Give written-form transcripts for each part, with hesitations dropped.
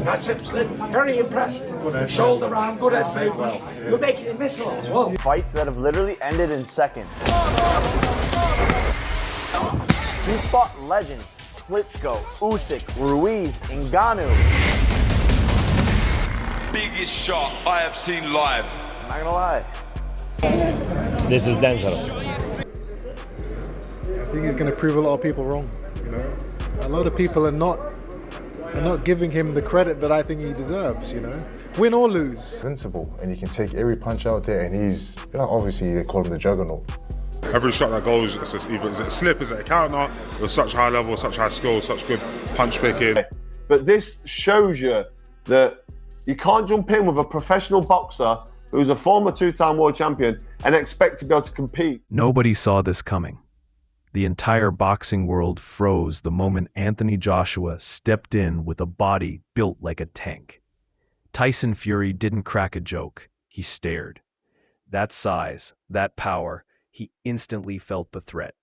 That's it, Slim. Very impressed. Shoulder round, good head movement. You're making him miss a lot as well. Fights that have literally ended in seconds. He's fought legends: Klitschko, Usyk, Ruiz, Ngannou. Biggest shot I have seen live. I'm not gonna lie. This is dangerous. I think he's going to prove a lot of people wrong. You know, a lot of people are not giving him the credit that I think he deserves. You know, win or lose. Invincible, and he can take every punch out there, and he's, you know, obviously they call him the juggernaut. Every shot that goes, it's either is it a slip, is it a counter? With such high level, such high skill, such good punch picking. But this shows you that you can't jump in with a professional boxer who's a former two-time world champion and expect to be able to compete. Nobody saw this coming. The entire boxing world froze the moment Anthony Joshua stepped in with a body built like a tank. Tyson Fury didn't crack a joke. He stared. That size, that power, he instantly felt the threat.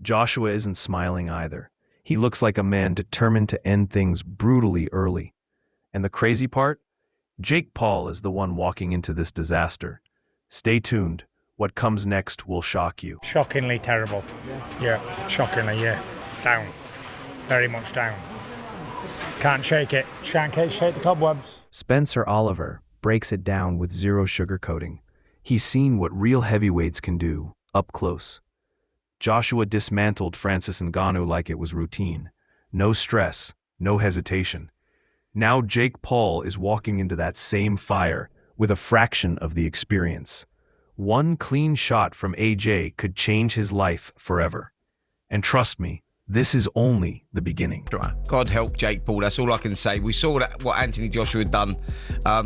Joshua isn't smiling either. He looks like a man determined to end things brutally early. And the crazy part? Jake Paul is the one walking into this disaster. Stay tuned. What comes next will shock you. Shockingly terrible. Yeah, shockingly, yeah. Down. Very much down. Can't shake it. Can't shake the cobwebs. Spencer Oliver breaks it down with zero sugarcoating. He's seen what real heavyweights can do, up close. Joshua dismantled Francis Ngannou like it was routine. No stress, no hesitation. Now Jake Paul is walking into that same fire with a fraction of the experience. One clean shot from AJ could change his life forever. And trust me, this is only the beginning. God help Jake Paul, that's all I can say. We saw that what Anthony Joshua had done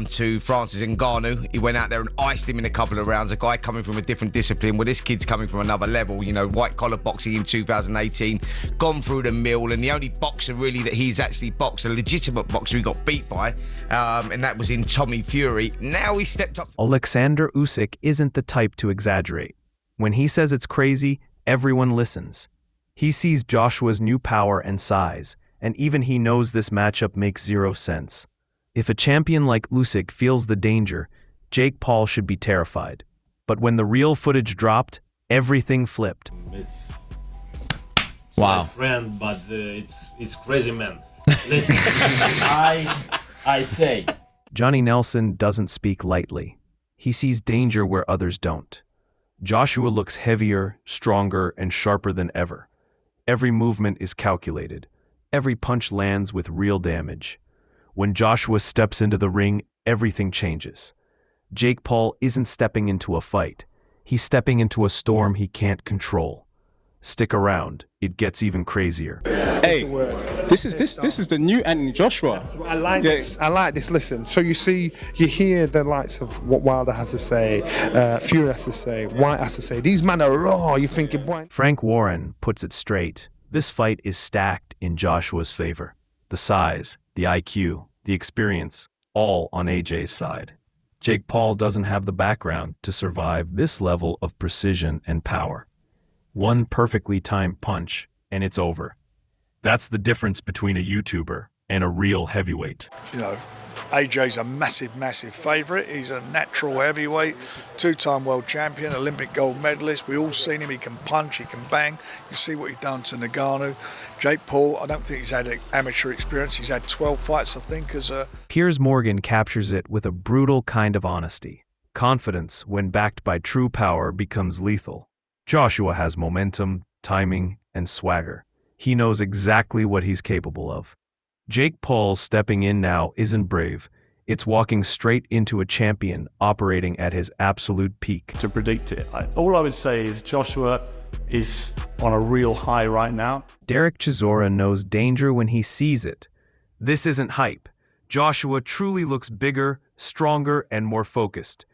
to Francis Ngannou. He went out there and iced him in a couple of rounds. A guy coming from a different discipline. Well, this kid's coming from another level. You know, white-collar boxing in 2018, gone through the mill, and the only boxer really that he's actually boxed, a legitimate boxer he got beat by, and that was in Tommy Fury. Now he stepped up. Alexander Usyk isn't the type to exaggerate. When he says it's crazy, everyone listens. He sees Joshua's new power and size, and even he knows this matchup makes zero sense. If a champion like Usyk feels the danger, Jake Paul should be terrified. But when the real footage dropped, everything flipped. It's Wow. my friend, but it's crazy, man. Listen, I say. Johnny Nelson doesn't speak lightly. He sees danger where others don't. Joshua looks heavier, stronger, and sharper than ever. Every movement is calculated. Every punch lands with real damage. When Joshua steps into the ring, everything changes. Jake Paul isn't stepping into a fight. He's stepping into a storm he can't control. Stick around. It gets even crazier. Hey, this is the new Anthony Joshua. I like this. I like this. Listen, so you hear the likes of what Wilder has to say, Fury has to say, White has to say. These men are raw. You're thinking, boy. Frank Warren puts it straight. This fight is stacked in Joshua's favor. The size, the IQ, the experience, all on AJ's side. Jake Paul doesn't have the background to survive this level of precision and power. One perfectly timed punch, and it's over. That's the difference between a YouTuber and a real heavyweight. You know, AJ's a massive favourite. He's a natural heavyweight, two-time world champion, Olympic gold medalist. We've all seen him. He can punch, he can bang. You see what he's done to Ngannou. Jake Paul, I don't think he's had amateur experience. He's had 12 fights, I think, as a... Piers Morgan captures it with a brutal kind of honesty. Confidence, when backed by true power, becomes lethal. Joshua has momentum, timing, and swagger. He knows exactly what he's capable of. Jake Paul stepping in now isn't brave. It's walking straight into a champion operating at his absolute peak. To predict it, all I would say is Joshua is on a real high right now. Derek Chisora knows danger when he sees it. This isn't hype. Joshua truly looks bigger, stronger, and more focused.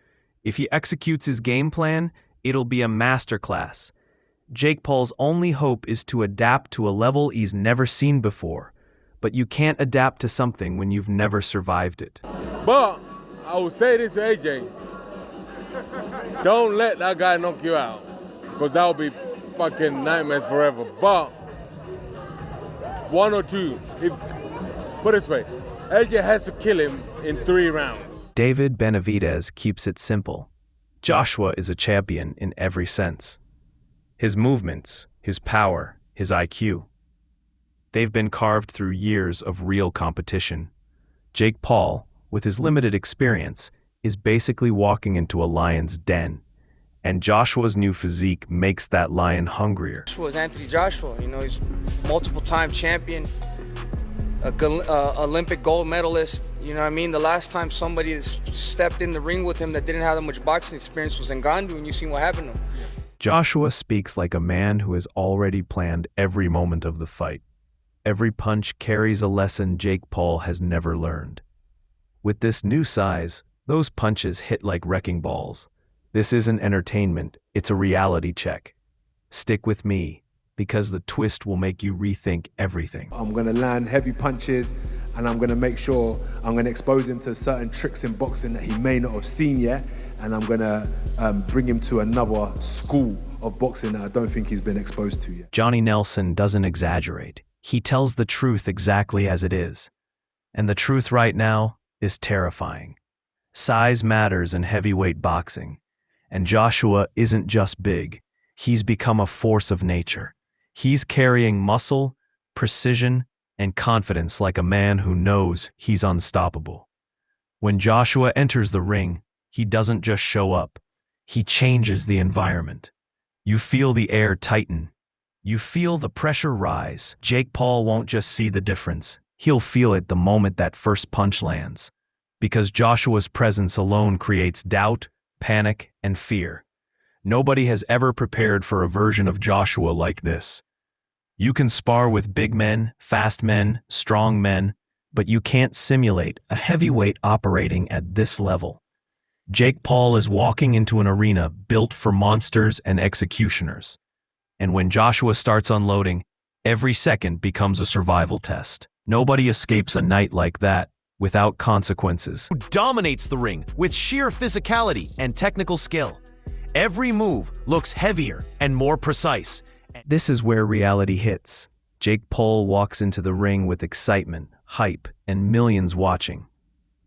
If he executes his game plan, it'll be a masterclass. Jake Paul's only hope is to adapt to a level he's never seen before. But you can't adapt to something when you've never survived it. But I will say this to AJ. Don't let that guy knock you out, because that will be fucking nightmares forever. But one or two, put it this way, AJ has to kill him in 3 rounds. David Benavidez keeps it simple. Joshua is a champion in every sense. His movements, his power, his IQ. They've been carved through years of real competition. Jake Paul, with his limited experience, is basically walking into a lion's den. And Joshua's new physique makes that lion hungrier. Joshua's Anthony Joshua. You know, he's multiple-time champion, Olympic gold medalist. You know what I mean? The last time somebody stepped in the ring with him that didn't have that much boxing experience was Ngannou, and you've seen what happened to him. Joshua speaks like a man who has already planned every moment of the fight. Every punch carries a lesson Jake Paul has never learned. With this new size, those punches hit like wrecking balls. This isn't entertainment, it's a reality check. Stick with me, because the twist will make you rethink everything. I'm going to land heavy punches, and I'm going to make sure I'm going to expose him to certain tricks in boxing that he may not have seen yet, and I'm going to bring him to another school of boxing that I don't think he's been exposed to yet. Johnny Nelson doesn't exaggerate. He tells the truth exactly as it is. And the truth right now is terrifying. Size matters in heavyweight boxing. And Joshua isn't just big. He's become a force of nature. He's carrying muscle, precision, and confidence like a man who knows he's unstoppable. When Joshua enters the ring, he doesn't just show up. He changes the environment. You feel the air tighten. You feel the pressure rise. Jake Paul won't just see the difference. He'll feel it the moment that first punch lands. Because Joshua's presence alone creates doubt, panic, and fear. Nobody has ever prepared for a version of Joshua like this. You can spar with big men, fast men, strong men, but you can't simulate a heavyweight operating at this level. Jake Paul is walking into an arena built for monsters and executioners. And when Joshua starts unloading, every second becomes a survival test. Nobody escapes a night like that without consequences. Dominates the ring with sheer physicality and technical skill. Every move looks heavier and more precise. This is where reality hits. Jake Paul walks into the ring with excitement, hype, and millions watching.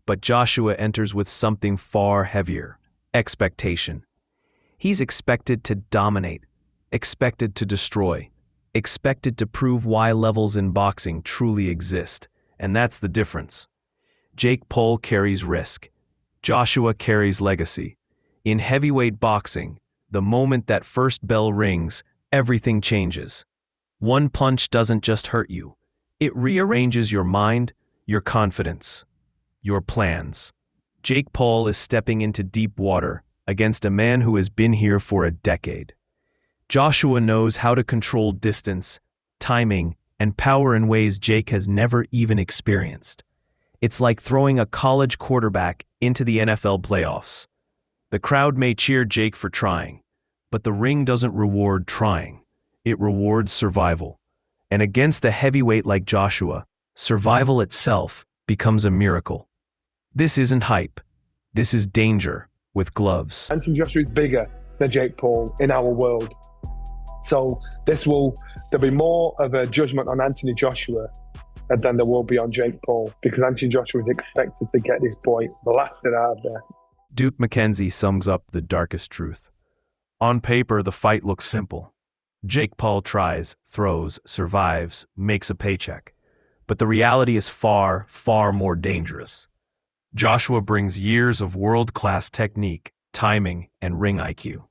But Joshua enters with something far heavier: expectation. He's expected to dominate, expected to destroy, expected to prove why levels in boxing truly exist. And that's the difference. Jake Paul carries risk. Joshua carries legacy. In heavyweight boxing, the moment that first bell rings, everything changes. One punch doesn't just hurt you. It rearranges your mind, your confidence, your plans. Jake Paul is stepping into deep water against a man who has been here for a decade. Joshua knows how to control distance, timing, and power in ways Jake has never even experienced. It's like throwing a college quarterback into the NFL playoffs. The crowd may cheer Jake for trying, but the ring doesn't reward trying. It rewards survival. And against the heavyweight like Joshua, survival itself becomes a miracle. This isn't hype. This is danger with gloves. Anthony Joshua is bigger than Jake Paul in our world. So there'll be more of a judgment on Anthony Joshua than there will be on Jake Paul, because Anthony Joshua is expected to get this boy blasted out of there. Duke McKenzie sums up the darkest truth. On paper, the fight looks simple. Jake Paul tries, throws, survives, makes a paycheck. But the reality is far, far more dangerous. Joshua brings years of world-class technique, timing, and ring IQ.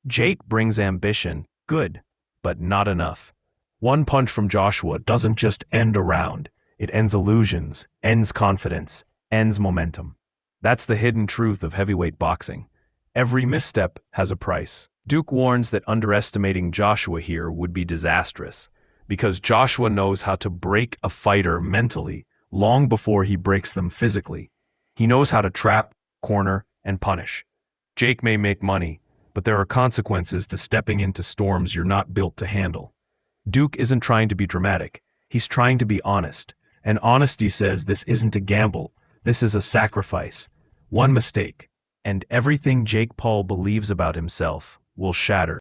Jake brings ambition, good, but not enough. One punch from Joshua doesn't just end a round. It ends illusions, ends confidence, ends momentum. That's the hidden truth of heavyweight boxing. Every misstep has a price. Duke warns that underestimating Joshua here would be disastrous, because Joshua knows how to break a fighter mentally long before he breaks them physically. He knows how to trap, corner, and punish. Jake may make money, but there are consequences to stepping into storms you're not built to handle. Duke isn't trying to be dramatic. He's trying to be honest. And honesty says this isn't a gamble. This is a sacrifice. One mistake, and everything Jake Paul believes about himself will shatter.